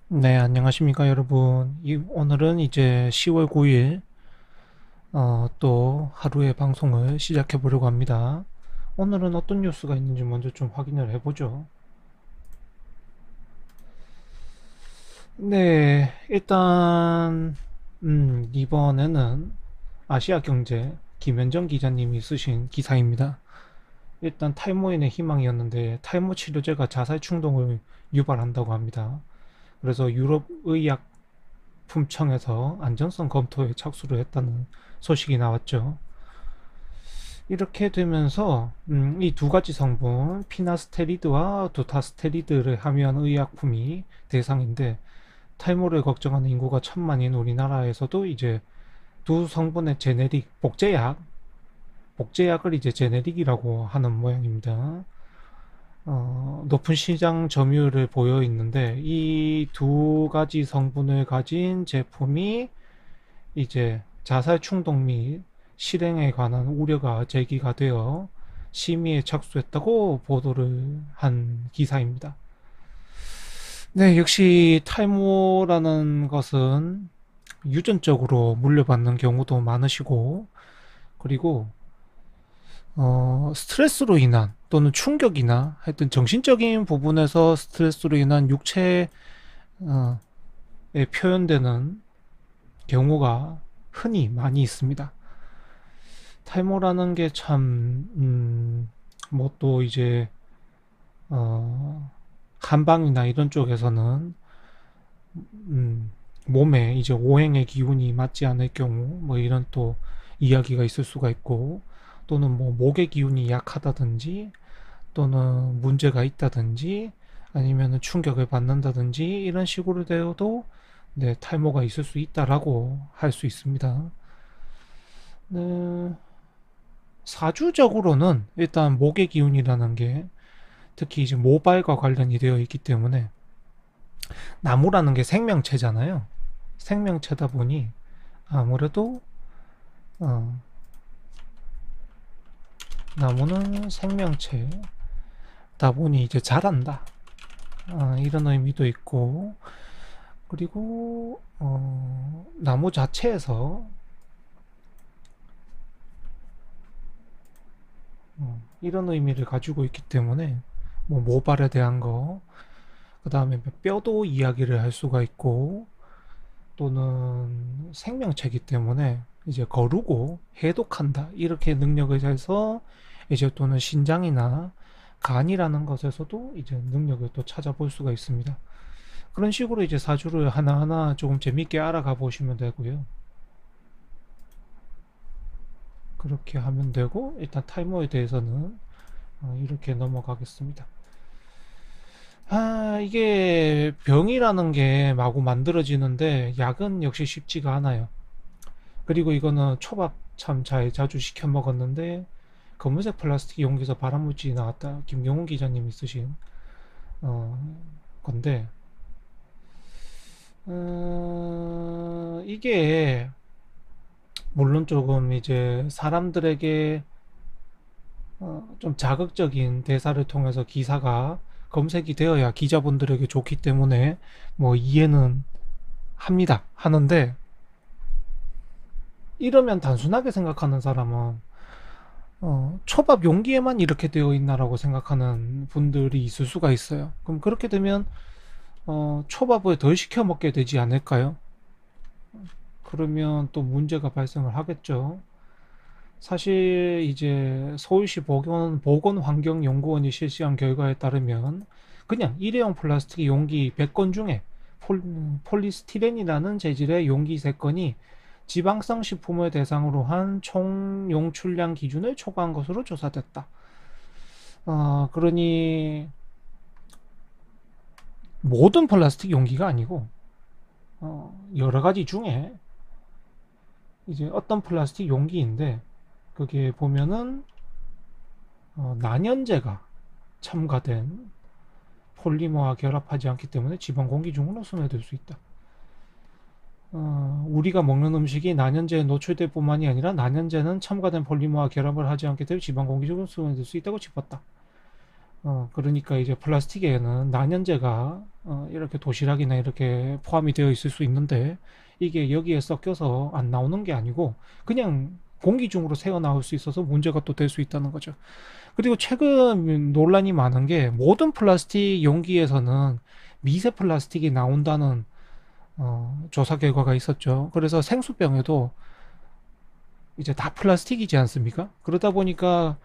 네, 안녕하십니까, 여러분. 오늘은 이제 10월 9일, 또 하루의 방송을 시작해 보려고 합니다. 오늘은 어떤 뉴스가 있는지 먼저 좀 확인을 해보죠. 네, 일단, 이번에는 아시아 경제 김현정 기자님이 쓰신 기사입니다. 일단 탈모인의 희망이었는데, 탈모 치료제가 자살 충동을 유발한다고 합니다. 그래서 유럽 의약 품청에서 안전성 검토에 착수를 했다는 소식이 나왔죠. 이렇게 되면서 이 두 가지 성분 피나스테리드와 도타스테리드를 함유한 의약품이 대상인데 탈모를 걱정하는 인구가 천만인 우리나라에서도 이제 두 성분의 제네릭 복제약을 이제 제네릭이라고 하는 모양입니다. 높은 시장 점유율을 보여 있는데 이 두 가지 성분을 가진 제품이 이제 자살 충동 및 실행에 관한 우려가 제기가 되어 심의에 착수했다고 보도를 한 기사입니다. 네, 역시 탈모라는 것은 유전적으로 물려받는 경우도 많으시고, 그리고 스트레스로 인한 또는 충격이나 하여튼 정신적인 부분에서 스트레스로 인한 육체에 표현되는 경우가 흔히 많이 있습니다. 탈모라는 게 참, 뭐 또 이제, 어, 한방이나 이런 쪽에서는, 몸에 이제 오행의 기운이 맞지 않을 경우, 뭐 이런 또 이야기가 있을 수가 있고, 또는 뭐 목의 기운이 약하다든지, 또는 문제가 있다든지, 아니면 충격을 받는다든지, 이런 식으로 되어도, 네, 탈모가 있을 수 있다라고 할 수 있습니다. 네, 사주적으로는 일단 목의 기운이라는 게 특히 이제 모발과 관련이 되어 있기 때문에 나무라는 게 생명체잖아요. 생명체다 보니 아무래도 어, 나무는 생명체다 보니 이제 자란다. 이런 의미도 있고 그리고 나무 자체에서 이런 의미를 가지고 있기 때문에 뭐 모발에 대한 거, 그 다음에 뼈도 이야기를 할 수가 있고 또는 생명체이기 때문에 이제 거르고 해독한다 이렇게 능력을 해서 이제 또는 신장이나 간이라는 것에서도 이제 능력을 또 찾아볼 수가 있습니다. 그런 식으로 이제 사주를 하나하나 조금 재밌게 알아가 보시면 되고요. 그렇게 하면 되고 일단 타이머에 대해서는 이렇게 넘어가겠습니다. 이게 병이라는 게 마구 만들어지는데 약은 역시 쉽지가 않아요. 그리고 이거는 초밥 참 잘 자주 시켜 먹었는데 검은색 플라스틱 용기에서 발암물질이 나왔다. 김경훈 기자님이 쓰신 어, 건데 이게 물론 조금 이제 사람들에게 좀 자극적인 대사를 통해서 기사가 검색이 되어야 기자분들에게 좋기 때문에 뭐 이해는 합니다. 하는데 이러면 단순하게 생각하는 사람은 초밥 용기에만 이렇게 되어 있나라고 생각하는 분들이 있을 수가 있어요. 그럼 그렇게 되면 초밥을 덜 시켜 먹게 되지 않을까요? 그러면 또 문제가 발생을 하겠죠. 사실 이제 서울시 보건환경연구원이 실시한 결과에 따르면 그냥 일회용 플라스틱 용기 100건 중에 폴리스티렌이라는 재질의 용기 3건이 지방성 식품을 대상으로 한 총 용출량 기준을 초과한 것으로 조사됐다. 그러니 모든 플라스틱 용기가 아니고 여러 가지 중에 이제 어떤 플라스틱 용기인데 그게 보면은 난연제가 첨가된 폴리머와 결합하지 않기 때문에 지방 공기 중으로 순회될 수 있다. 우리가 먹는 음식이 난연제에 노출될 뿐만이 아니라 난연제는 첨가된 폴리머와 결합을 하지 않기 때문에 지방 공기 중으로 순회될 수 있다고 짚었다. 그러니까 이제 플라스틱에는 난연제가 이렇게 도시락이나 이렇게 포함이 되어 있을 수 있는데 이게 여기에 섞여서 안 나오는 게 아니고 그냥 공기 중으로 새어 나올 수 있어서 문제가 또 될 수 있다는 거죠. 그리고 최근 논란이 많은 게 모든 플라스틱 용기에서는 미세 플라스틱이 나온다는 조사 결과가 있었죠. 그래서 생수병에도 이제 다 플라스틱이지 않습니까? 그러다 보니까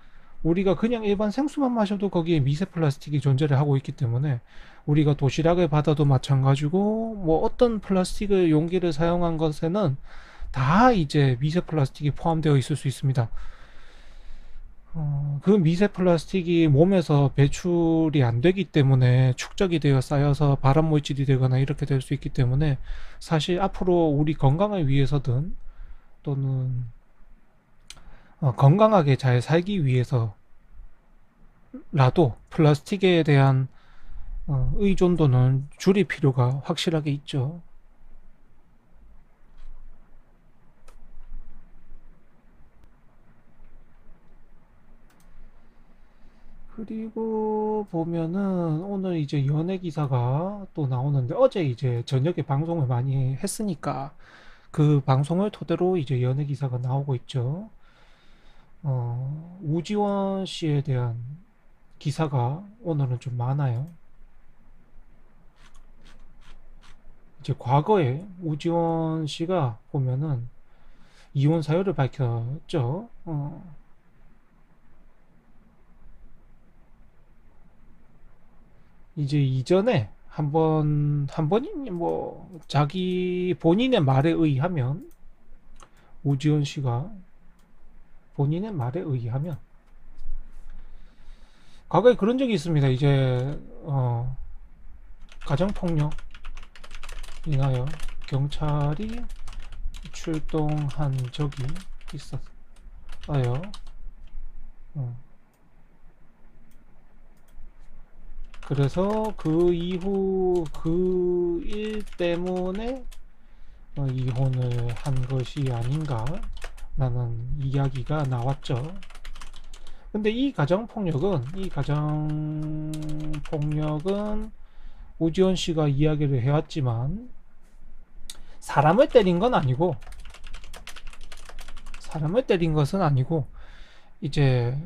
우리가 그냥 일반 생수만 마셔도 거기에 미세 플라스틱이 존재를 하고 있기 때문에 우리가 도시락을 받아도 마찬가지고 뭐 어떤 플라스틱을 용기를 사용한 것에는 다 이제 미세 플라스틱이 포함되어 있을 수 있습니다. 그 미세 플라스틱이 몸에서 배출이 안 되기 때문에 축적이 되어 쌓여서 발암물질이 되거나 이렇게 될 수 있기 때문에 사실 앞으로 우리 건강을 위해서든 또는 건강하게 잘 살기 위해서라도 플라스틱에 대한 의존도는 줄일 필요가 확실하게 있죠. 그리고 보면은 오늘 이제 연예 기사가 또 나오는데 어제 이제 저녁에 방송을 많이 했으니까 그 방송을 토대로 이제 연예 기사가 나오고 있죠. 우지원 씨에 대한 기사가 오늘은 좀 많아요. 이제 과거에 우지원 씨가 보면은 이혼 사유를 밝혔죠. 이제 이전에 한 번이 뭐 자기 본인의 말에 의하면 우지원 씨가 본인의 말에 의하면 과거에 그런 적이 있습니다. 이제 가정폭력 인하여 경찰이 출동한 적이 있었어요. 어, 그래서 그 이후 그 일 때문에 이혼을 한 것이 아닌가 라는 이야기가 나왔죠. 근데 이 가정폭력은 우지원 씨가 이야기를 해왔지만 사람을 때린 건 아니고 사람을 때린 것은 아니고 이제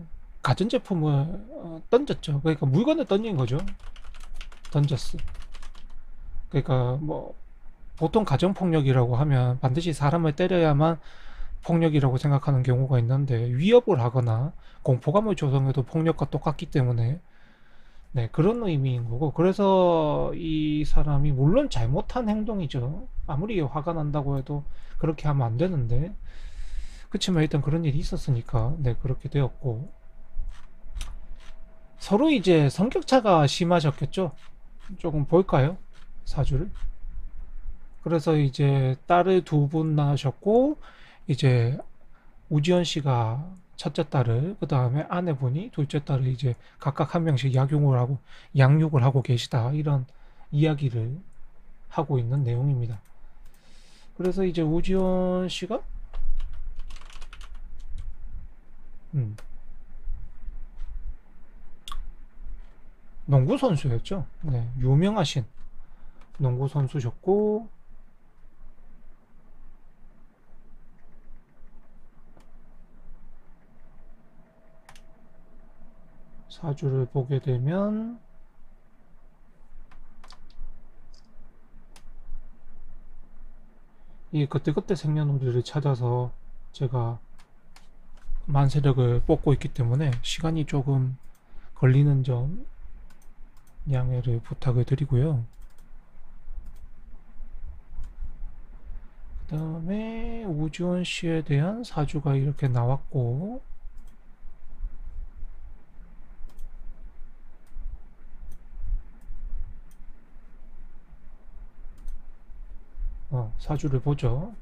가전제품을 던졌죠. 그러니까 물건을 던진 거죠. 던졌어. 그러니까 뭐 보통 가정폭력이라고 하면 반드시 사람을 때려야만 폭력이라고 생각하는 경우가 있는데 위협을 하거나 공포감을 조성해도 폭력과 똑같기 때문에 네, 그런 의미인 거고 그래서 이 사람이 물론 잘못한 행동이죠. 아무리 화가 난다고 해도 그렇게 하면 안 되는데 그치만 일단 그런 일이 있었으니까 네, 그렇게 되었고 서로 이제 성격차가 심하셨겠죠. 조금 볼까요? 사주를. 그래서 이제 딸을 두 분 낳으셨고 이제 우지연 씨가 첫째 딸을 그 다음에 아내분이 둘째 딸을 이제 각각 한 명씩 양육을 하고 계시다 이런 이야기를 하고 있는 내용입니다. 그래서 이제 우지연 씨가 음, 농구 선수였죠. 네, 유명하신 농구 선수셨고 사주를 보게 되면 이 그때그때 생년월일을 찾아서 제가 만세력을 뽑고 있기 때문에 시간이 조금 걸리는 점 양해를 부탁을 드리고요. 그 다음에 우지원 씨에 대한 사주가 이렇게 나왔고 사주를 보죠.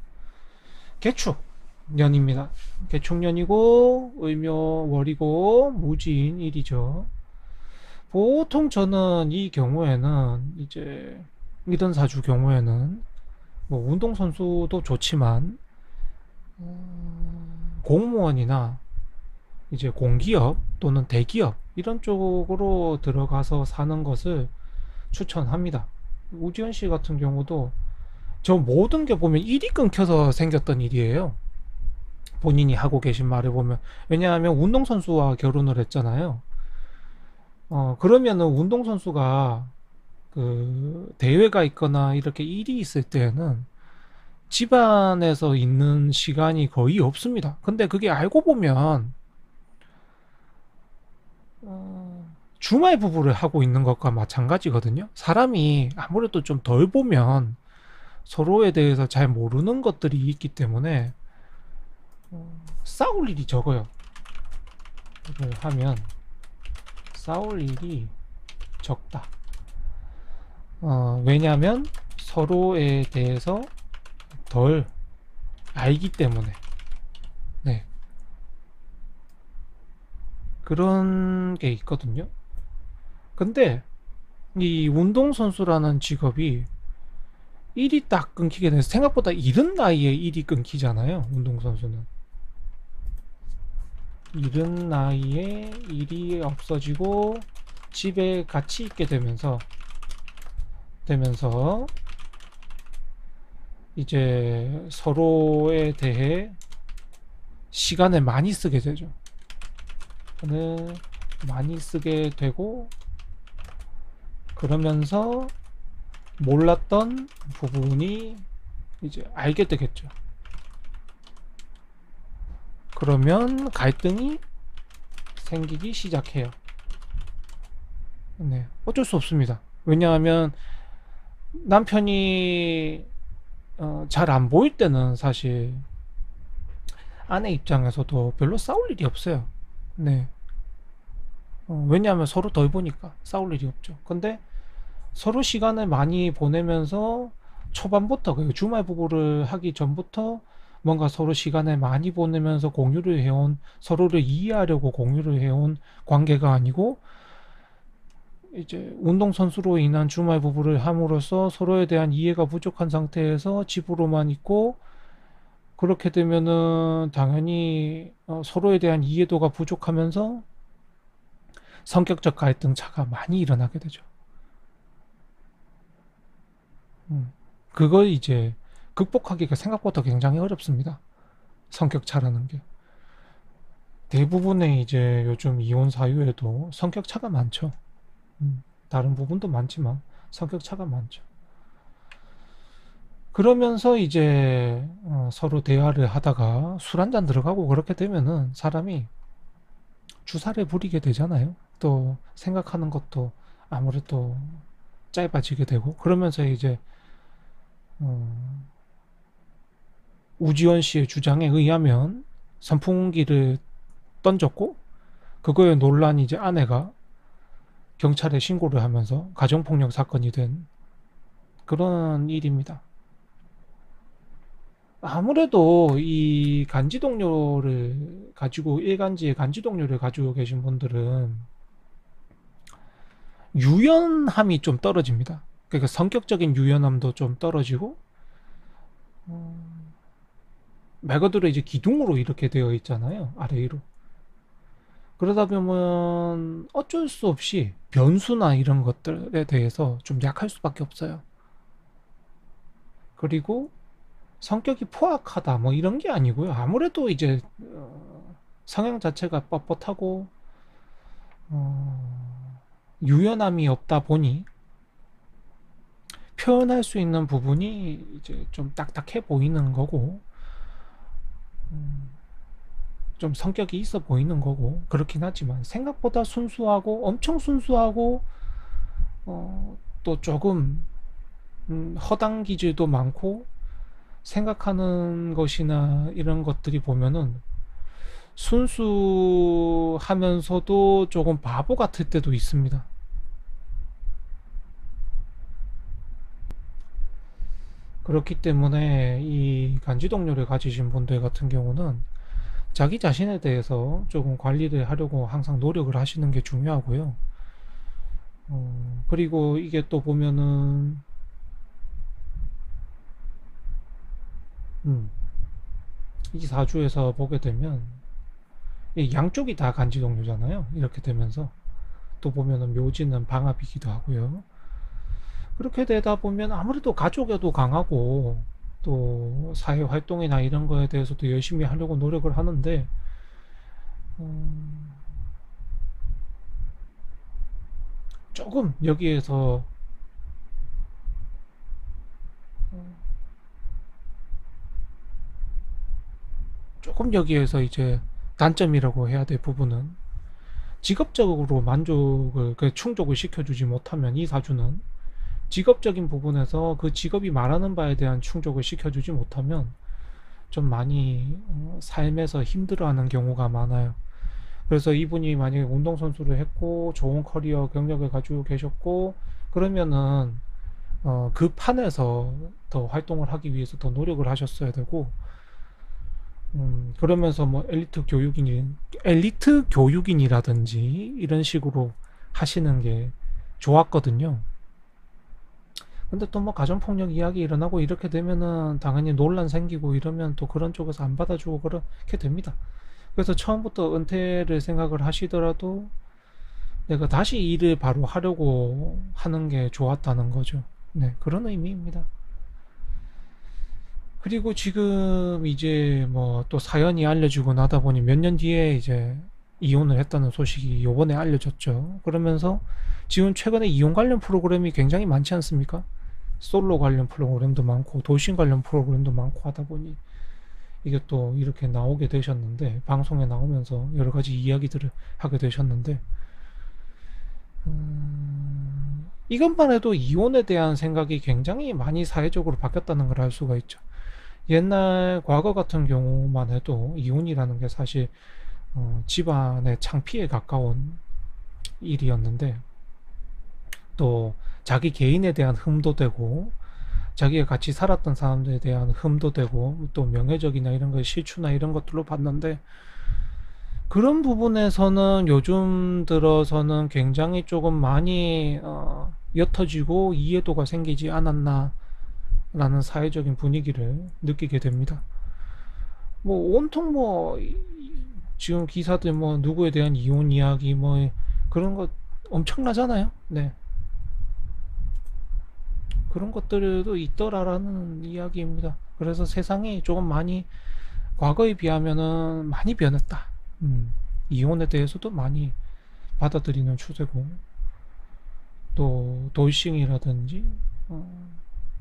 개축년입니다. 개축년이고 을묘월이고 무진일이죠. 보통 저는 이 경우에는 이제 이런 사주 경우에는 뭐 운동선수도 좋지만 공무원이나 이제 공기업 또는 대기업 이런 쪽으로 들어가서 사는 것을 추천합니다. 우지현 씨 같은 경우도 저 모든 게 보면 일이 끊겨서 생겼던 일이에요. 본인이 하고 계신 말을 보면. 왜냐하면 운동선수와 결혼을 했잖아요. 그러면은 운동선수가 그 대회가 있거나 이렇게 일이 있을 때에는 집안에서 있는 시간이 거의 없습니다. 근데 그게 알고 보면 주말 부부를 하고 있는 것과 마찬가지거든요. 사람이 아무래도 좀 덜 보면 서로에 대해서 잘 모르는 것들이 있기 때문에 싸울 일이 적어요. 를 하면 싸울 일이 적다. 왜냐하면 서로에 대해서 덜 알기 때문에. 네, 그런 게 있거든요. 근데 이 운동선수라는 직업이 일이 딱 끊기게 돼서 생각보다 이른 나이에 일이 끊기잖아요. 운동선수는 이른 나이에 일이 없어지고 집에 같이 있게 되면서 이제 서로에 대해 시간을 많이 쓰게 되죠. 시간을 많이 쓰게 되고 그러면서 몰랐던 부분이 이제 알게 되겠죠. 그러면 갈등이 생기기 시작해요. 네, 어쩔 수 없습니다. 왜냐하면 남편이 잘 안 보일 때는 사실 아내 입장에서도 별로 싸울 일이 없어요. 네. 왜냐하면 서로 덜 보니까 싸울 일이 없죠. 근데 서로 시간을 많이 보내면서 초반부터 그 주말 부부를 하기 전부터 뭔가 서로 시간을 많이 보내면서 공유를 해온 서로를 이해하려고 공유를 해온 관계가 아니고 이제 운동선수로 인한 주말 부부를 함으로써 서로에 대한 이해가 부족한 상태에서 집으로만 있고 그렇게 되면은 당연히 서로에 대한 이해도가 부족하면서 성격적 갈등 차가 많이 일어나게 되죠. 음. 그걸 이제 극복하기가 생각보다 굉장히 어렵습니다. 성격 차라는 게. 대부분의 이제 요즘 이혼 사유에도 성격 차가 많죠. 다른 부분도 많지만 성격 차가 많죠. 그러면서 이제 서로 대화를 하다가 술 한잔 들어가고 그렇게 되면은 사람이 주사를 부리게 되잖아요. 또 생각하는 것도 아무래도 짧아지게 되고 그러면서 이제 어, 우지원 씨의 주장에 의하면 선풍기를 던졌고 그거에 논란 이제 아내가 경찰에 신고를 하면서 가정폭력 사건이 된 그런 일입니다. 아무래도 이 간지 동료를 가지고 일간지의 간지 동료를 가지고 계신 분들은 유연함이 좀 떨어집니다. 그러니까 성격적인 유연함도 좀 떨어지고 말 그대로 이제 기둥으로 이렇게 되어 있잖아요. 아래 위로. 그러다 보면 어쩔 수 없이 변수나 이런 것들에 대해서 좀 약할 수밖에 없어요. 그리고 성격이 포악하다 뭐 이런 게 아니고요. 아무래도 이제 성향 자체가 뻣뻣하고 유연함이 없다 보니 표현할 수 있는 부분이 이제 좀 딱딱해 보이는 거고 좀 성격이 있어 보이는 거고 그렇긴 하지만 생각보다 순수하고 엄청 순수하고 또 조금 허당 기질도 많고 생각하는 것이나 이런 것들이 보면은 순수하면서도 조금 바보 같을 때도 있습니다. 그렇기 때문에 이 간지동료를 가지신 분들 같은 경우는 자기 자신에 대해서 조금 관리를 하려고 항상 노력을 하시는 게 중요하고요. 그리고 이게 또 보면은 이 사주에서 보게 되면 이 양쪽이 다 간지동료잖아요. 이렇게 되면서 또 보면은 묘지는 방합이기도 하고요. 그렇게 되다 보면 아무래도 가족에도 강하고 또 사회 활동이나 이런 거에 대해서도 열심히 하려고 노력을 하는데 음, 조금 여기에서 조금 여기에서 이제 단점이라고 해야 될 부분은 직업적으로 만족을 충족을 시켜주지 못하면 이 사주는 직업적인 부분에서 그 직업이 말하는 바에 대한 충족을 시켜주지 못하면 좀 많이 삶에서 힘들어하는 경우가 많아요. 그래서 이분이 만약에 운동선수를 했고 좋은 커리어 경력을 가지고 계셨고 그러면은 그 판에서 더 활동을 하기 위해서 더 노력을 하셨어야 되고 그러면서 뭐 엘리트 교육인이라든지 이런 식으로 하시는 게 좋았거든요. 근데 또 뭐 가정폭력 이야기 일어나고 이렇게 되면은 당연히 논란 생기고 이러면 또 그런 쪽에서 안 받아주고 그렇게 됩니다. 그래서 처음부터 은퇴를 생각을 하시더라도 내가 다시 일을 바로 하려고 하는 게 좋았다는 거죠. 네, 그런 의미입니다. 그리고 지금 이제 뭐 또 사연이 알려지고 나다 보니 몇 년 뒤에 이제 이혼을 했다는 소식이 요번에 알려졌죠. 그러면서 지금 최근에 이혼 관련 프로그램이 굉장히 많지 않습니까? 솔로 관련 프로그램도 많고 돌싱 관련 프로그램도 많고 하다 보니 이게 또 이렇게 나오게 되셨는데 방송에 나오면서 여러 가지 이야기들을 하게 되셨는데 이것만 해도 이혼에 대한 생각이 굉장히 많이 사회적으로 바뀌었다는 걸 알 수가 있죠. 옛날 과거 같은 경우만 해도 이혼이라는 게 사실 집안의 창피에 가까운 일이었는데 또 자기 개인에 대한 흠도 되고 자기가 같이 살았던 사람들에 대한 흠도 되고 또 명예적이나 이런 것 실추나 이런 것들로 봤는데 그런 부분에서는 요즘 들어서는 굉장히 조금 많이 옅어지고 이해도가 생기지 않았나 라는 사회적인 분위기를 느끼게 됩니다. 뭐 온통 뭐 지금 기사들 뭐 누구에 대한 이혼 이야기 뭐 그런 거 엄청나잖아요. 네. 그런 것들도 있더라라는 이야기입니다. 그래서 세상이 조금 많이 과거에 비하면은 많이 변했다. 이혼에 대해서도 많이 받아들이는 추세고 또 돌싱이라든지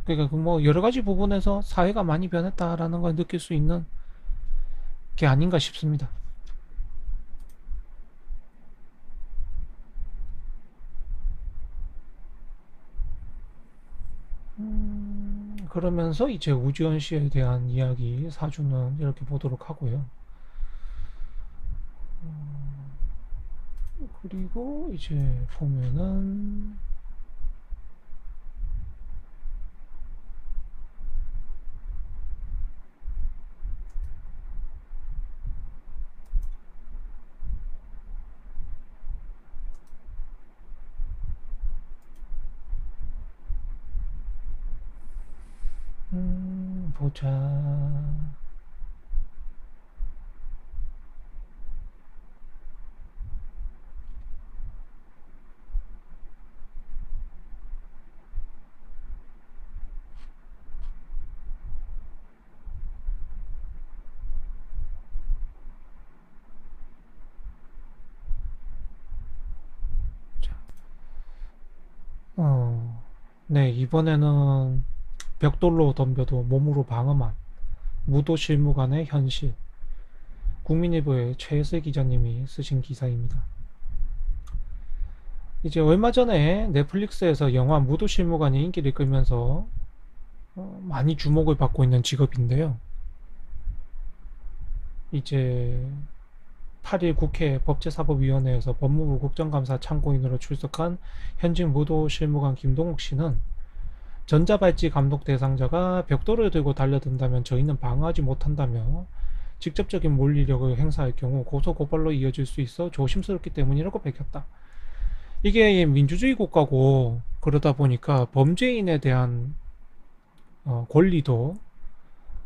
그러니까 그 뭐 여러 가지 부분에서 사회가 많이 변했다라는 걸 느낄 수 있는 게 아닌가 싶습니다. 그러면서 이제 우지원 씨에 대한 이야기 사주는 이렇게 보도록 하고요. 그리고 이제 보면은 보자. 자, 네, 이번에는 벽돌로 덤벼도 몸으로 방어만. 무도실무관의 현실. 국민일보의 최혜슬 기자님이 쓰신 기사입니다. 이제 얼마 전에 넷플릭스에서 영화 무도실무관이 인기를 끌면서 많이 주목을 받고 있는 직업인데요. 이제 8일 국회 법제사법위원회에서 법무부 국정감사 참고인으로 출석한 현직 무도실무관 김동욱 씨는 전자발찌 감독 대상자가 벽돌을 들고 달려든다면 저희는 방어하지 못한다며 직접적인 물리력을 행사할 경우 고소고발로 이어질 수 있어 조심스럽기 때문이라고 밝혔다. 이게 민주주의 국가고 그러다 보니까 범죄인에 대한 권리도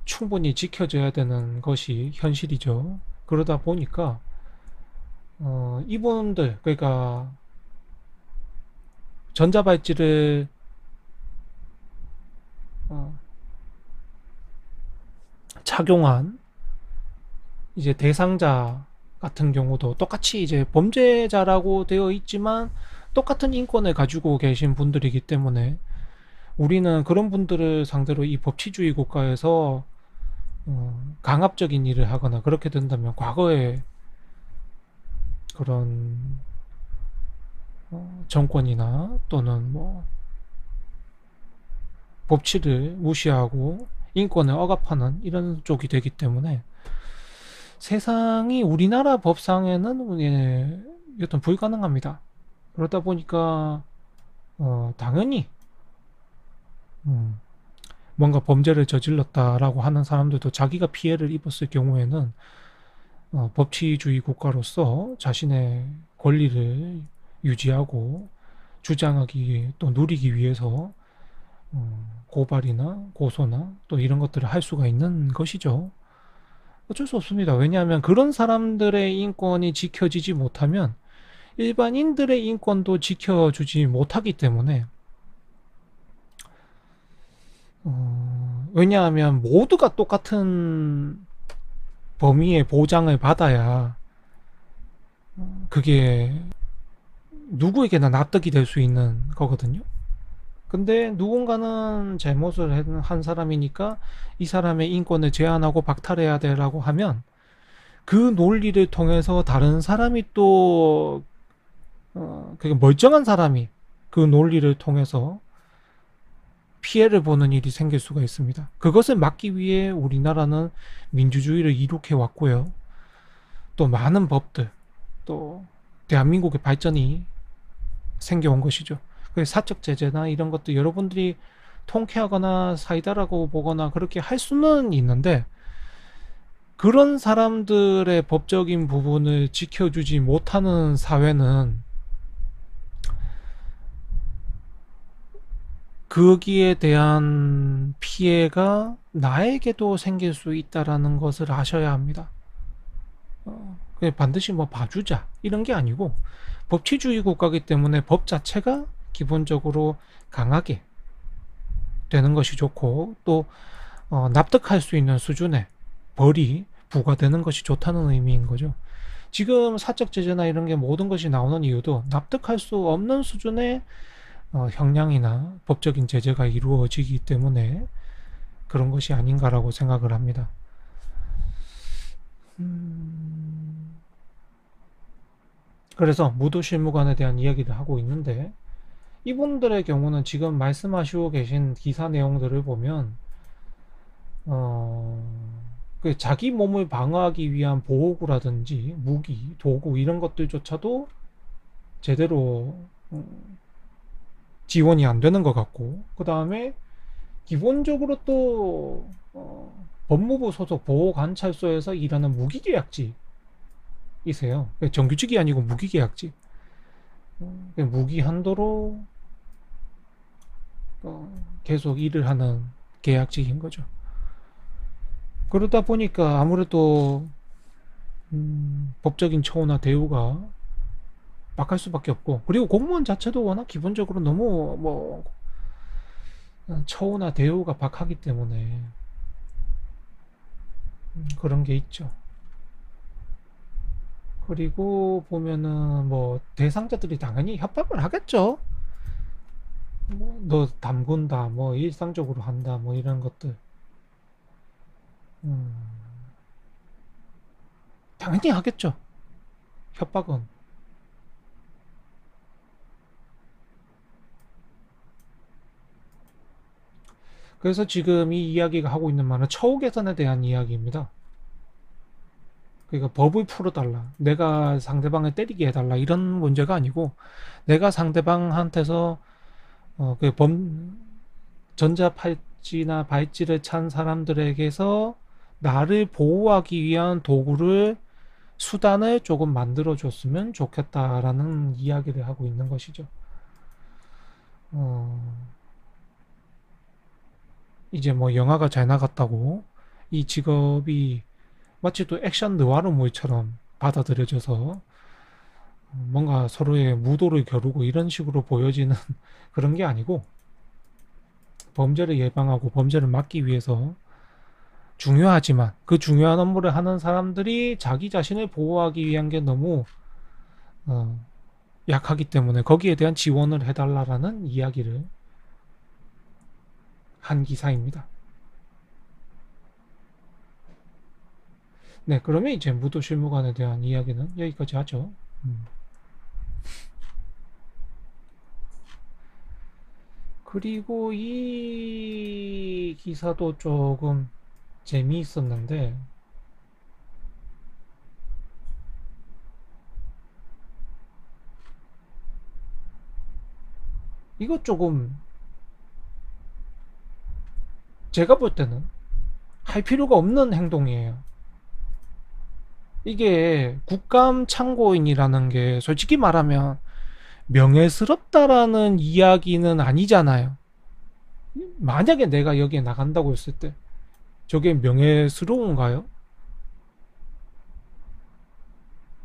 충분히 지켜져야 되는 것이 현실이죠. 그러다 보니까 이분들 그러니까 전자발찌를 어, 착용한 이제 대상자 같은 경우도 똑같이 이제 범죄자라고 되어 있지만 똑같은 인권을 가지고 계신 분들이기 때문에 우리는 그런 분들을 상대로 이 법치주의 국가에서 강압적인 일을 하거나 그렇게 된다면 과거에 그런 정권이나 또는 뭐 법치를 무시하고 인권을 억압하는 이런 쪽이 되기 때문에 세상이 우리나라 법상에는 여튼 불가능합니다. 그러다 보니까 당연히 음, 뭔가 범죄를 저질렀다라고 하는 사람들도 자기가 피해를 입었을 경우에는 법치주의 국가로서 자신의 권리를 유지하고 주장하기 또 누리기 위해서 고발이나 고소나 또 이런 것들을 할 수가 있는 것이죠. 어쩔 수 없습니다. 왜냐하면 그런 사람들의 인권이 지켜지지 못하면 일반인들의 인권도 지켜주지 못하기 때문에 왜냐하면 모두가 똑같은 범위의 보장을 받아야 그게 누구에게나 납득이 될 수 있는 거거든요. 근데 누군가는 잘못을 한 사람이니까 이 사람의 인권을 제한하고 박탈해야 되라고 하면 그 논리를 통해서 다른 사람이 또 그게 멀쩡한 사람이 그 논리를 통해서 피해를 보는 일이 생길 수가 있습니다. 그것을 막기 위해 우리나라는 민주주의를 이룩해 왔고요. 또 많은 법들, 또 대한민국의 발전이 생겨온 것이죠. 그 사적 제재나 이런 것도 여러분들이 통쾌하거나 사이다라고 보거나 그렇게 할 수는 있는데 그런 사람들의 법적인 부분을 지켜주지 못하는 사회는 거기에 대한 피해가 나에게도 생길 수 있다라는 것을 아셔야 합니다. 반드시 뭐 봐주자 이런 게 아니고 법치주의 국가이기 때문에 법 자체가 기본적으로 강하게 되는 것이 좋고 또 납득할 수 있는 수준의 벌이 부과되는 것이 좋다는 의미인 거죠. 지금 사적 제재나 이런 게 모든 것이 나오는 이유도 납득할 수 없는 수준의 형량이나 법적인 제재가 이루어지기 때문에 그런 것이 아닌가라고 생각을 합니다. 그래서 무도실무관에 대한 이야기를 하고 있는데 이분들의 경우는 지금 말씀하시고 계신 기사 내용들을 보면 그 자기 몸을 방어하기 위한 보호구라든지 무기, 도구 이런 것들조차도 제대로 지원이 안 되는 것 같고 그 다음에 기본적으로 또 법무부 소속 보호관찰소에서 일하는 무기계약직이세요. 정규직이 아니고 무기계약직. 무기 한도로 계속 일을 하는 계약직인 거죠. 그러다 보니까 아무래도 법적인 처우나 대우가 막할 수밖에 없고 그리고 공무원 자체도 워낙 기본적으로 너무 뭐 처우나 대우가 박하기 때문에 그런 게 있죠. 그리고 보면은 뭐 대상자들이 당연히 협박을 하겠죠. 뭐 너 담근다, 뭐 일상적으로 한다, 뭐 이런 것들. 음, 당연히 하겠죠. 협박은. 그래서 지금 이 이야기가 하고 있는 말은 처우 개선에 대한 이야기입니다. 그러니까 법을 풀어달라. 내가 상대방을 때리게 해달라. 이런 문제가 아니고 내가 상대방한테서 전자팔찌나 발찌를 찬 사람들에게서 나를 보호하기 위한 도구를 수단을 조금 만들어 줬으면 좋겠다라는 이야기를 하고 있는 것이죠. 어, 이제 뭐 영화가 잘 나갔다고 이 직업이 마치 또 액션 느와르물처럼 받아들여져서 뭔가 서로의 무도를 겨루고 이런 식으로 보여지는 그런 게 아니고, 범죄를 예방하고 범죄를 막기 위해서 중요하지만 그 중요한 업무를 하는 사람들이 자기 자신을 보호하기 위한 게 너무 어, 약하기 때문에 거기에 대한 지원을 해달라라는 이야기를 한 기사입니다. 네, 그러면 이제 무도실무관에 대한 이야기는 여기까지 하죠. 음. 그리고 이 기사도 조금 재미있었는데, 이거 조금 제가 볼 때는 할 필요가 없는 행동이에요. 이게 국감 참고인이라는 게 솔직히 말하면 명예스럽다라는 이야기는 아니잖아요. 만약에 내가 여기에 나간다고 했을 때 저게 명예스러운가요?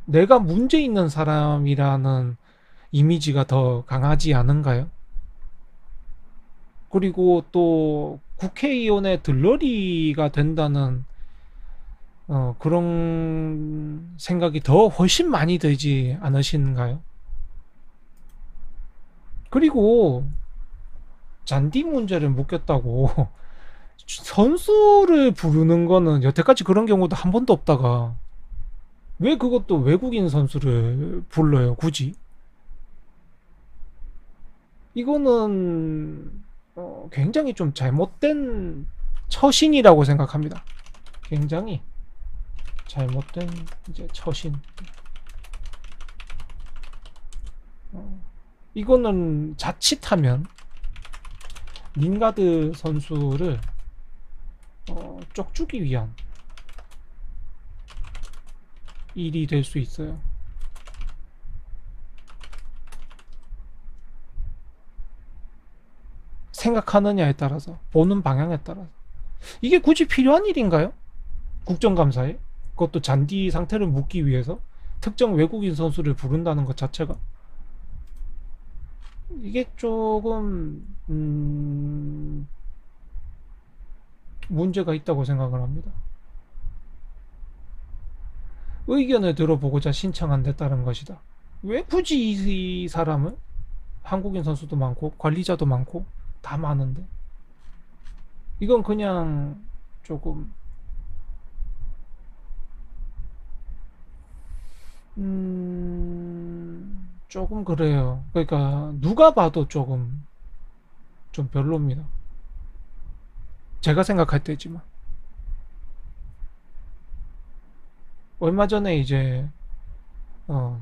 내가 문제 있는 사람이라는 이미지가 더 강하지 않은가요? 그리고 또 국회의원의 들러리가 된다는 그런 생각이 더 훨씬 많이 들지 않으신가요? 그리고 잔디 문제를 묻겠다고 선수를 부르는 거는 여태까지 그런 경우도 한 번도 없다가 왜 그것도 외국인 선수를 불러요, 굳이? 이거는 굉장히 좀 잘못된 처신이라고 생각합니다. 굉장히 잘못된 이제 처신. 이거는 자칫하면 링가드 선수를 쪽주기 위한 일이 될 수 있어요. 생각하느냐에 따라서, 보는 방향에 따라서. 이게 굳이 필요한 일인가요? 국정감사에? 그것도 잔디 상태를 묻기 위해서 특정 외국인 선수를 부른다는 것 자체가 이게 조금 문제가 있다고 생각을 합니다. 의견을 들어보고자 신청한 데 따른 것이다. 왜 굳이 이 사람을, 한국인 선수도 많고 관리자도 많고 다 많은데, 이건 그냥 조금 조금 그래요. 그러니까 누가 봐도 조금 좀 별로입니다. 제가 생각할 때지만 얼마 전에 이제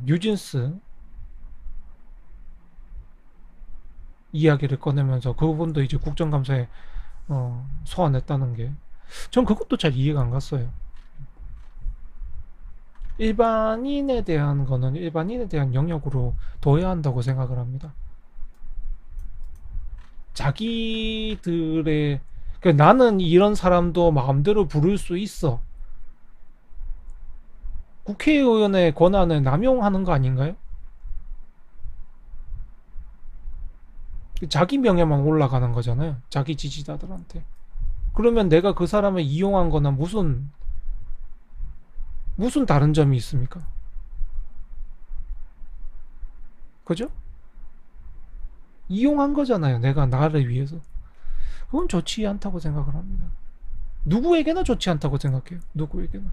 뉴진스 이야기를 꺼내면서 그분도 이제 국정감사에 소환했다는 게 전 그것도 잘 이해가 안 갔어요. 일반인에 대한 거는 일반인에 대한 영역으로 둬야 한다고 생각을 합니다. 자기들의, 그러니까 나는 이런 사람도 마음대로 부를 수 있어. 국회의원의 권한을 남용하는 거 아닌가요? 자기 명예만 올라가는 거잖아요. 자기 지지자들한테. 그러면 내가 그 사람을 이용한 거나 무슨 다른 점이 있습니까? 그죠? 이용한 거잖아요. 내가 나를 위해서. 그건 좋지 않다고 생각을 합니다. 누구에게나 좋지 않다고 생각해요. 누구에게나.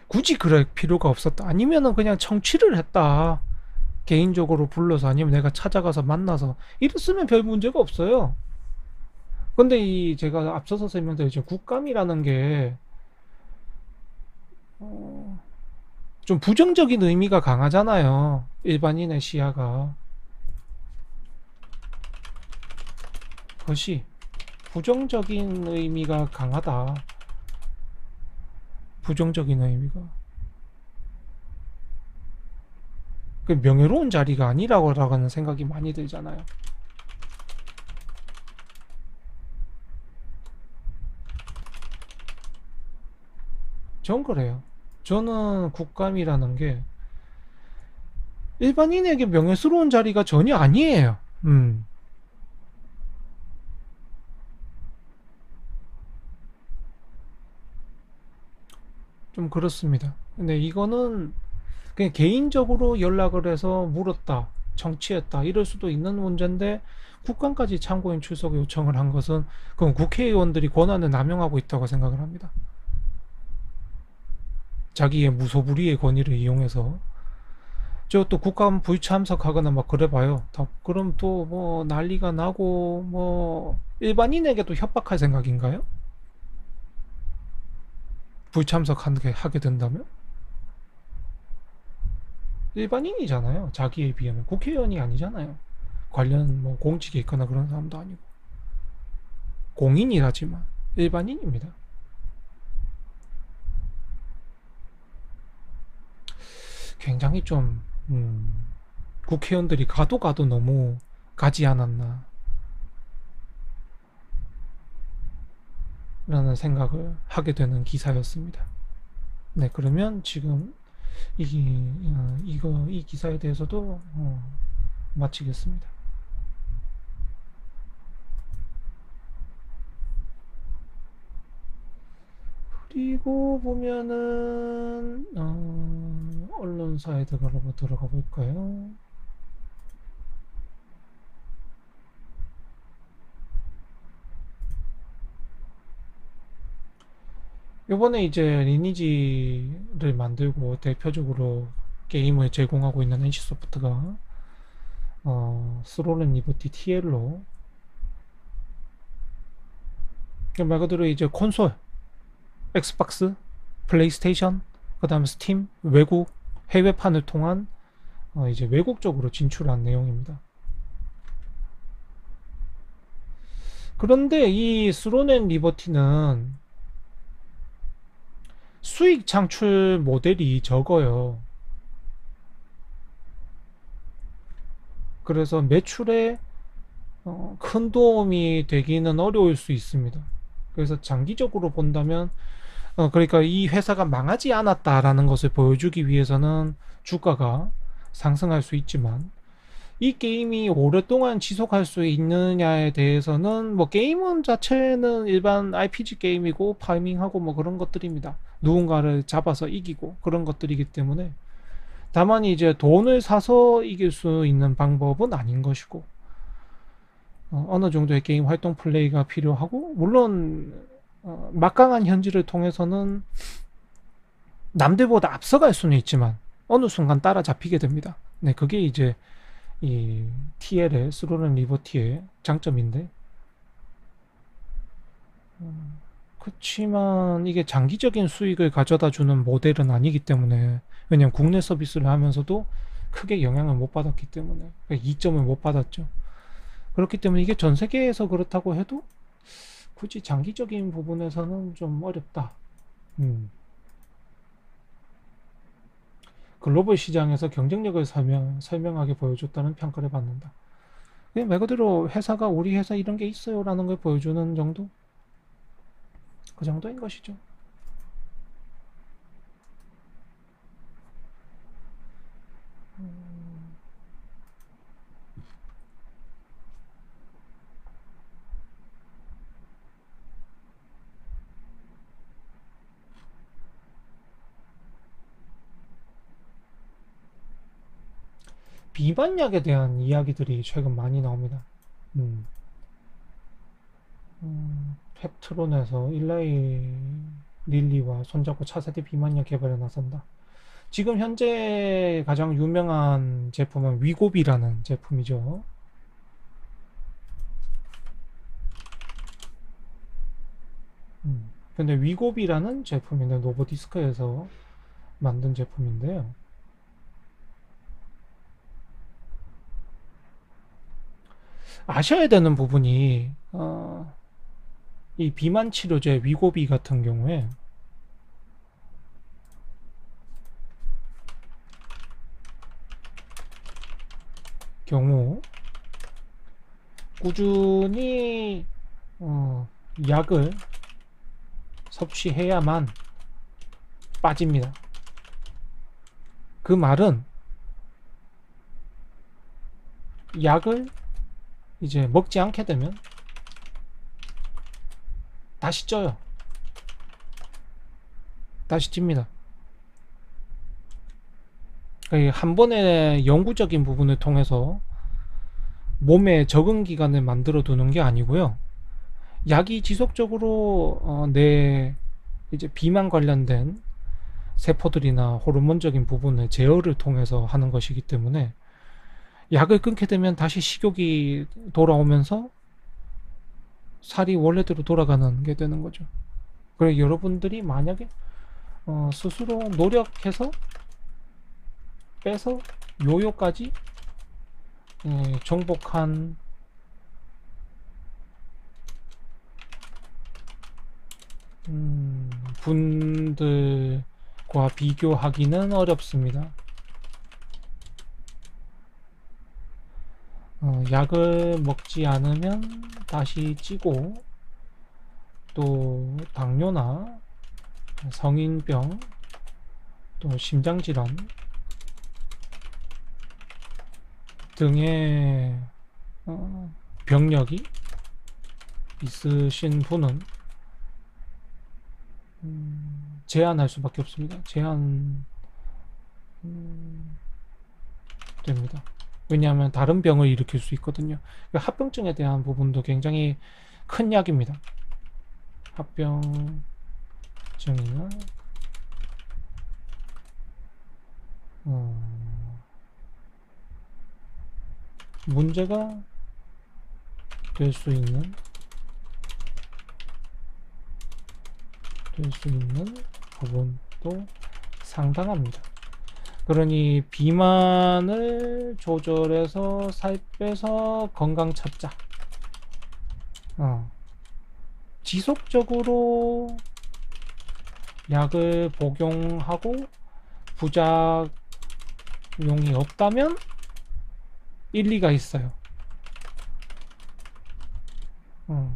굳이 그럴 필요가 없었다. 아니면은 그냥 청취를 했다. 개인적으로 불러서 아니면 내가 찾아가서 만나서 이랬으면 별 문제가 없어요. 근데 이 제가 앞서서 설명드렸죠. 국감이라는 게 좀 부정적인 의미가 강하잖아요. 일반인의 시야가. 그것이 부정적인 의미가 강하다. 부정적인 의미가. 그 명예로운 자리가 아니라고 하는 생각이 많이 들잖아요. 전 그래요. 저는 국감이라는 게 일반인에게 명예스러운 자리가 전혀 아니에요. 좀 그렇습니다. 근데 이거는 그냥 개인적으로 연락을 해서 물었다, 청취했다 이럴 수도 있는 문제인데 국감까지 참고인 출석 요청을 한 것은 그건 국회의원들이 권한을 남용하고 있다고 생각을 합니다. 자기의 무소불위의 권위를 이용해서 저 또 국감 불참석하거나 막 그래봐요. 그럼 또 뭐 난리가 나고 뭐 일반인에게도 협박할 생각인가요? 불참석하게 된다면? 일반인이잖아요. 자기에 비하면 국회의원이 아니잖아요. 관련 뭐 공직에 있거나 그런 사람도 아니고 공인이라지만 일반인입니다. 굉장히 좀 국회의원들이 가도 너무 가지 않았나 라는 생각을 하게 되는 기사였습니다. 네, 그러면 지금 이 기사에 대해서도 마치겠습니다. 그리고 보면은 언론사에 들어가 볼까요? 요번에 이제 리니지를 만들고 대표적으로 게임을 제공하고 있는 NC소프트가 스롤 앤 리버티 TL로 말 그대로 이제 콘솔, 엑스박스, 플레이스테이션, 그 다음에 스팀, 외국, 해외판을 통한 이제 외국 적으로 진출한 내용입니다. 그런데 이 스론 앤 리버티는 수익 창출 모델이 적어요. 그래서 매출에 큰 도움이 되기는 어려울 수 있습니다. 그래서 장기적으로 본다면 그러니까 이 회사가 망하지 않았다라는 것을 보여주기 위해서는 주가가 상승할 수 있지만 이 게임이 오랫동안 지속할 수 있느냐에 대해서는 뭐 게임은 자체는 일반 RPG 게임이고 파밍하고 뭐 그런 것들입니다. 누군가를 잡아서 이기고 그런 것들이기 때문에 다만 이제 돈을 사서 이길 수 있는 방법은 아닌 것이고 어느 정도의 게임 활동 플레이가 필요하고 물론 막강한 현질을 통해서는 남들보다 앞서갈 수는 있지만 어느 순간 따라잡히게 됩니다. 네, 그게 이제 이 TL의 스로른 리버티의 장점인데 그렇지만 이게 장기적인 수익을 가져다 주는 모델은 아니기 때문에 왜냐면 국내 서비스를 하면서도 크게 영향을 못 받았기 때문에 이점을 못 받았죠. 그렇기 때문에 이게 전 세계에서 그렇다고 해도 굳이 장기적인 부분에서는 좀 어렵다. 글로벌 시장에서 경쟁력을 설명하게 보여줬다는 평가를 받는다. 그냥 말 그대로 회사가 우리 회사 이런 게 있어요라는 걸 보여주는 정도? 그 정도인 것이죠. 비만약에 대한 이야기들이 최근 많이 나옵니다. 음, 펩트론에서 일라이 릴리와 손잡고 차세대 비만약 개발에 나선다. 지금 현재 가장 유명한 제품은 위고비라는 제품이죠. 근데 위고비라는 제품인데 노보디스크에서 만든 제품인데요. 아셔야 되는 부분이 이 비만 치료제 위고비 같은 경우 꾸준히 약을 섭취해야만 빠집니다. 그 말은 약을 이제 먹지 않게 되면 다시 쪄요. 다시 찝니다. 한 번의 영구적인 부분을 통해서 몸에 적응 기간을 만들어 두는 게 아니고요. 약이 지속적으로 내 이제 비만 관련된 세포들이나 호르몬적인 부분을 제어를 통해서 하는 것이기 때문에 약을 끊게 되면 다시 식욕이 돌아오면서 살이 원래대로 돌아가는 게 되는 거죠. 그래서 여러분들이 만약에 스스로 노력해서 빼서 요요까지 정복한 분들과 비교하기는 어렵습니다. 약을 먹지 않으면 다시 찌고, 또 당뇨나 성인병, 또 심장질환 등의 병력이 있으신 분은 제한할 수밖에 없습니다. 제한 됩니다. 왜냐하면 다른 병을 일으킬 수 있거든요. 합병증에 대한 부분도 굉장히 큰 약입니다. 합병증이나 문제가 될 수 있는 부분도 상당합니다. 그러니 비만을 조절해서 살 빼서 건강 찾자. 지속적으로 약을 복용하고 부작용이 없다면 일리가 있어요.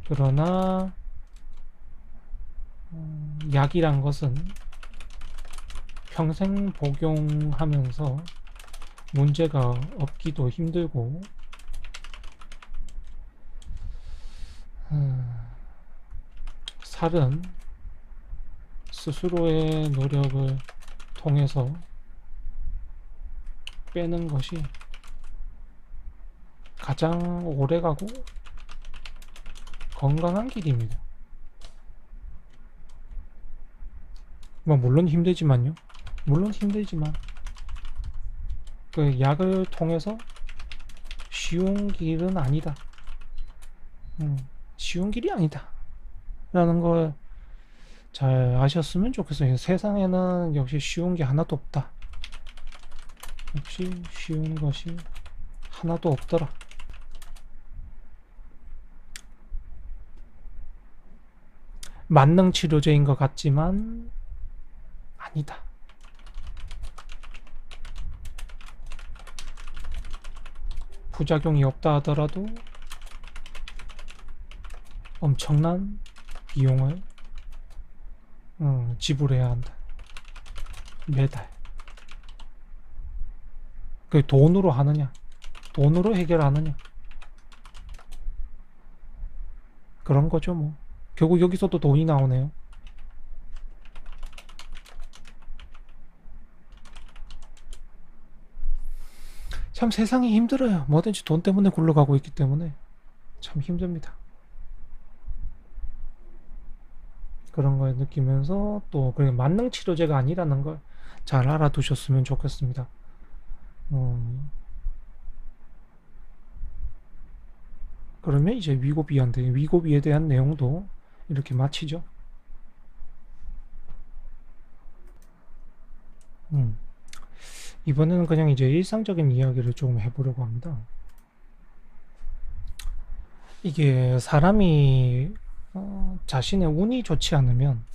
그러나 약이란 것은 평생 복용하면서 문제가 없기도 힘들고, 살은 스스로의 노력을 통해서 빼는 것이 가장 오래가고 건강한 길입니다. 물론 힘들지만 그 약을 통해서 쉬운 길은 아니다. 쉬운 길이 아니다 라는 걸 잘 아셨으면 좋겠어요. 세상에는 역시 쉬운 게 하나도 없다. 역시 쉬운 것이 하나도 없더라. 만능 치료제인 것 같지만 아니다. 부작용이 없다 하더라도 엄청난 비용을 지불해야 한다. 매달. 그 돈으로 하느냐, 돈으로 해결하느냐, 그런 거죠. 뭐 결국 여기서도 돈이 나오네요. 참 세상이 힘들어요. 뭐든지 돈 때문에 굴러가고 있기 때문에 참 힘듭니다. 그런 걸 느끼면서 또 그게 만능 치료제가 아니라는 걸 잘 알아두셨으면 좋겠습니다. 그러면 이제 위고비에 대한 내용도 이렇게 마치죠. 이번에는 그냥 이제 일상적인 이야기를 좀 해보려고 합니다. 이게 사람이 자신의 운이 좋지 않으면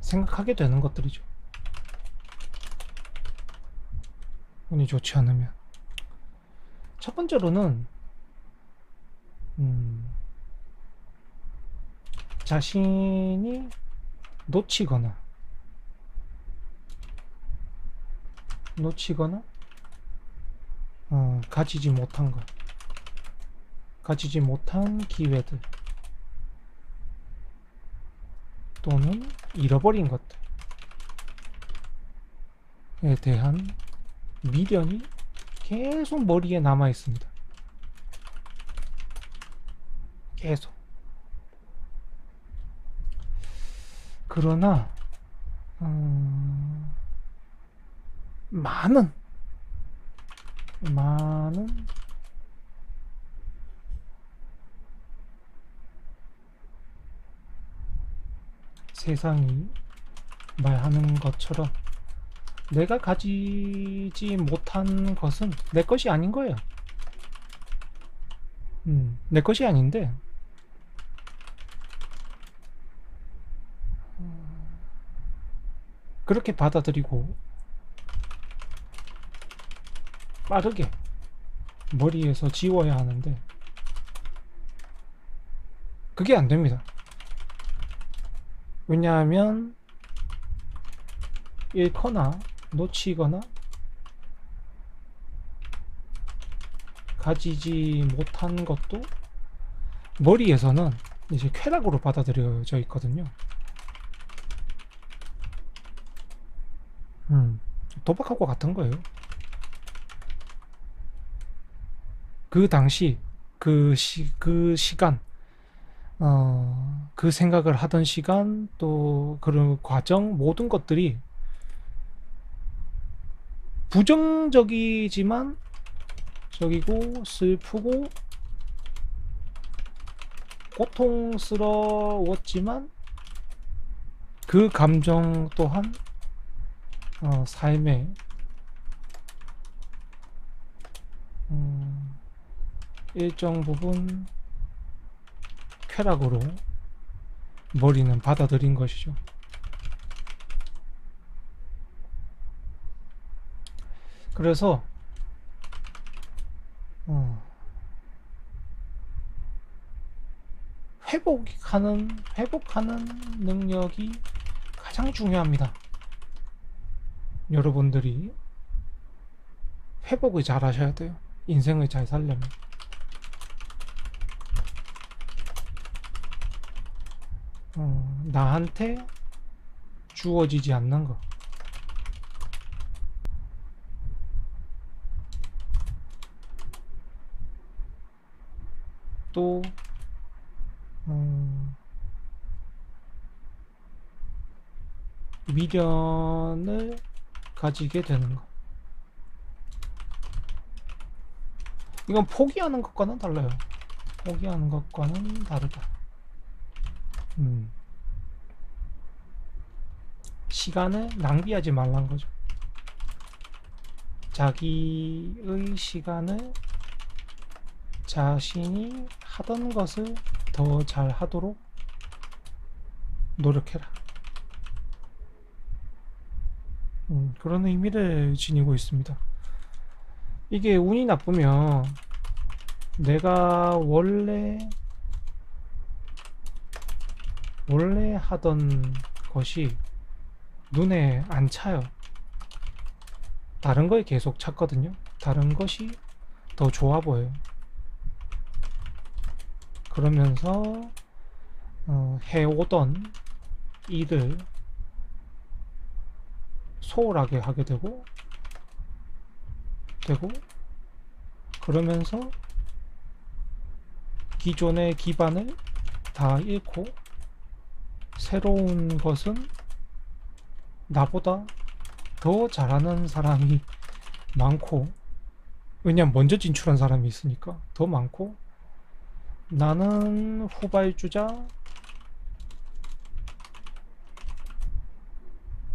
생각하게 되는 것들이죠. 운이 좋지 않으면 첫 번째로는 자신이 놓치거나 가지지 못한 것, 가지지 못한 기회들 또는 잃어버린 것들에 대한 미련이 계속 머리에 남아 있습니다. 계속. 그러나 많은 세상이 말하는 것처럼 내가 가지지 못한 것은 내 것이 아닌 거예요. 내 것이 아닌데 그렇게 받아들이고 빠르게 머리에서 지워야 하는데 그게 안 됩니다. 왜냐하면 잃거나 놓치거나 가지지 못한 것도 머리에서는 이제 쾌락으로 받아들여져 있거든요. 도박하고 같은 거예요. 그 당시 그 시간 그 생각을 하던 시간 또 그런 과정 모든 것들이 부정적이지만 적이고 슬프고 고통스러웠지만 그 감정 또한 삶의 일정 부분 쾌락으로 머리는 받아들인 것이죠. 그래서 회복하는 능력이 가장 중요합니다. 여러분들이 회복을 잘 하셔야 돼요. 인생을 잘 살려면. 나한테 주어지지 않는 거. 또 미련을 가지게 되는 거. 이건 포기하는 것과는 달라요. 포기하는 것과는 다르다. 시간을 낭비하지 말란 거죠. 자기의 시간을 자신이 하던 것을 더 잘 하도록 노력해라. 그런 의미를 지니고 있습니다. 이게 운이 나쁘면 내가 원래 하던 것이 눈에 안 차요. 다른 거에 계속 찾거든요. 다른 것이 더 좋아 보여요. 그러면서 해오던 일을 소홀하게 하게 되고 그러면서 기존의 기반을 다 잃고 새로운 것은 나보다 더 잘하는 사람이 많고, 왜냐면 먼저 진출한 사람이 있으니까 더 많고, 나는 후발주자.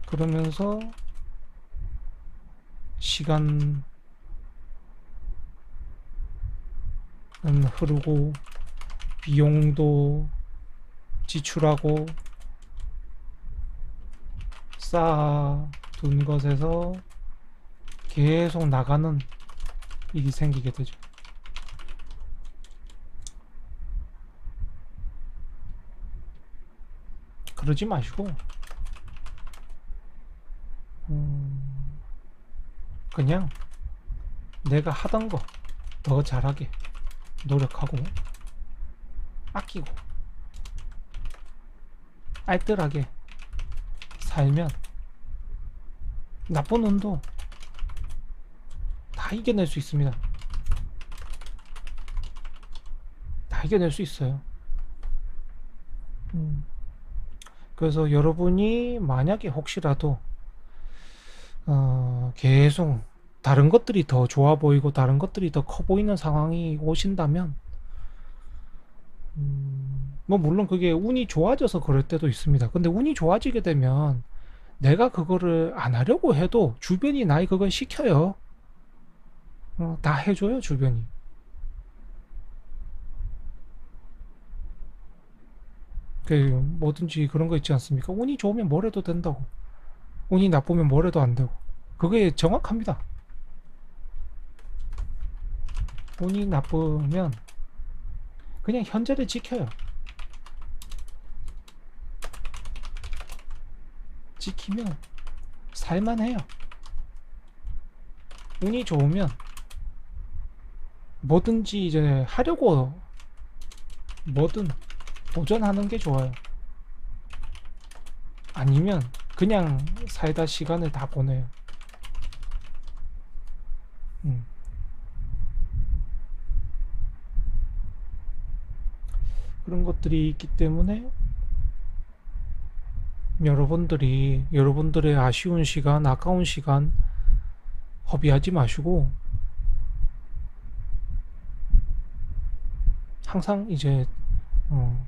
그러면서 시간은 흐르고 비용도 지출하고 쌓아둔 것에서 계속 나가는 일이 생기게 되죠. 그러지 마시고 음, 그냥 내가 하던 거 더 잘하게 노력하고 아끼고 알뜰하게 살면 나쁜 운도 다 이겨낼 수 있습니다. 다 이겨낼 수 있어요. 음, 그래서 여러분이 만약에 혹시라도 계속 다른 것들이 더 좋아 보이고 다른 것들이 더 커 보이는 상황이 오신다면 뭐 물론 그게 운이 좋아져서 그럴 때도 있습니다. 근데 운이 좋아지게 되면 내가 그거를 안 하려고 해도 주변이 나의 그걸 시켜요. 다 해줘요 주변이. 그 뭐든지 그런 거 있지 않습니까? 운이 좋으면 뭘 해도 된다고, 운이 나쁘면 뭘 해도 안 되고. 그게 정확합니다. 운이 나쁘면 그냥 현재를 지켜요. 지키면 살만해요. 운이 좋으면 뭐든지 이제 하려고 뭐든 도전하는 게 좋아요. 아니면 그냥 살다 시간을 다 보내요. 음. 그런 것들이 있기 때문에 여러분들이 여러분들의 아쉬운 시간, 아까운 시간 허비하지 마시고 항상 이제 어,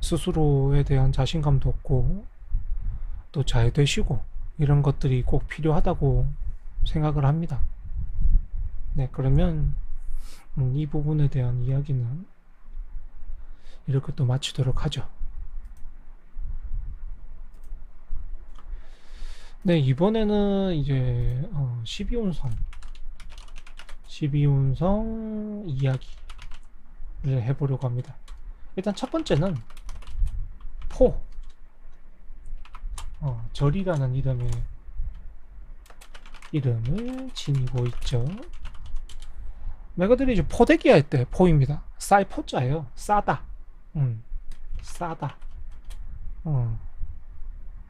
스스로에 대한 자신감도 없고 또 잘 되시고 이런 것들이 꼭 필요하다고 생각을 합니다. 네, 그러면 이 부분에 대한 이야기는 이렇게 또 마치도록 하죠. 네, 이번에는 이제 12운성 이야기를 해보려고 합니다. 일단 첫 번째는 포, 절이라는 이름을 지니고 있죠. 말 그대로 이제 포대기 할 때 포입니다. 쌀 포자예요. 싸다, 싸다, 어,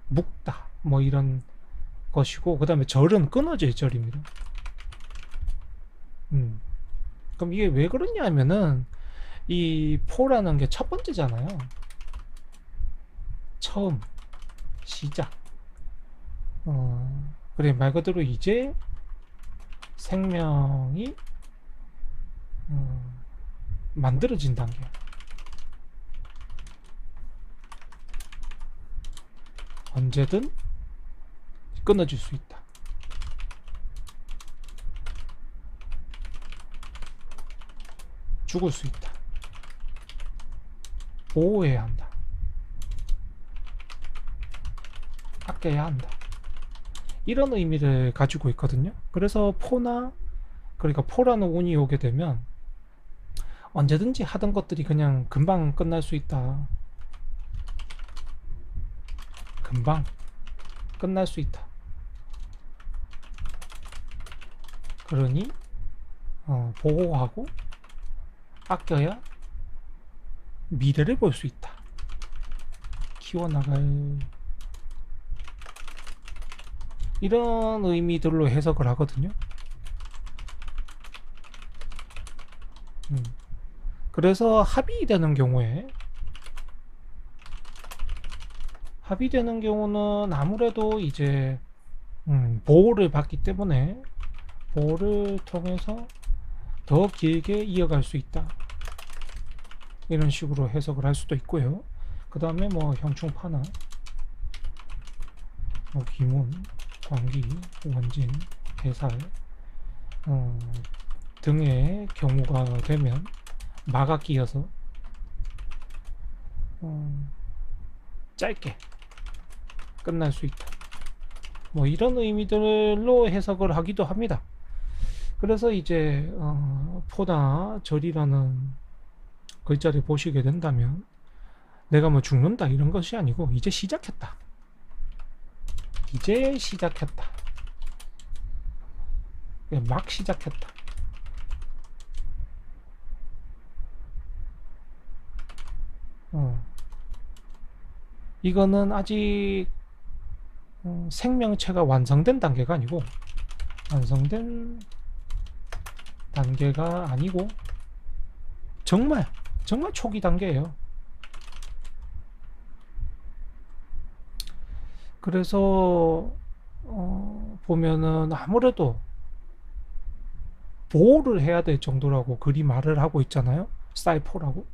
묵다, 뭐 이런 것이고, 그 다음에 절은 끊어질 절입니다. 그럼 이게 왜 그러냐 하면은 이 포라는 게 첫 번째잖아요. 처음, 시작. 그래, 말 그대로 이제 생명이 만들어진 단계. 언제든 끊어질 수 있다. 죽을 수 있다. 보호해야 한다. 아껴야 한다. 이런 의미를 가지고 있거든요. 그래서 그러니까 포라는 운이 오게 되면 언제든지 하던 것들이 그냥 금방 끝날 수 있다. 금방 끝날 수 있다. 그러니 보호하고 아껴야 미래를 볼 수 있다. 키워나갈, 이런 의미들로 해석을 하거든요. 그래서 합의되는 경우는 아무래도 이제 보호를 받기 때문에 보호를 통해서 더 길게 이어갈 수 있다. 이런 식으로 해석을 할 수도 있고요. 그 다음에 뭐 형충파나 기문, 광기, 원진, 해살 등의 경우가 되면 마가 끼어서 짧게 끝날 수 있다. 뭐 이런 의미들로 해석을 하기도 합니다. 그래서 이제 포나 절이라는 글자를 보시게 된다면 내가 뭐 죽는다 이런 것이 아니고 이제 시작했다. 이제 시작했다. 막 시작했다. 이거는 아직 생명체가 완성된 단계가 아니고 완성된 단계가 아니고 정말 초기 단계예요. 그래서 보면은 아무래도 보호를 해야 될 정도라고 그리 말을 하고 있잖아요. 사이퍼라고.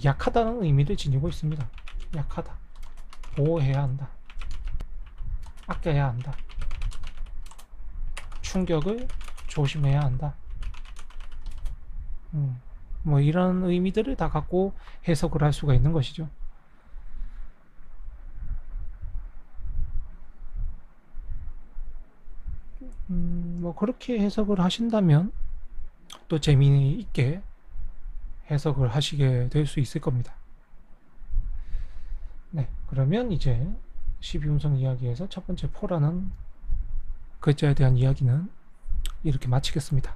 약하다는 의미를 지니고 있습니다. 약하다. 보호해야 한다. 아껴야 한다. 충격을 조심해야 한다. 뭐 이런 의미들을 다 갖고 해석을 할 수가 있는 것이죠. 뭐 그렇게 해석을 하신다면 또 재미있게 해석을 하시게 될 수 있을 겁니다. 네, 그러면 이제 12음성 이야기에서 첫 번째 포라는 글자에 대한 이야기는 이렇게 마치겠습니다.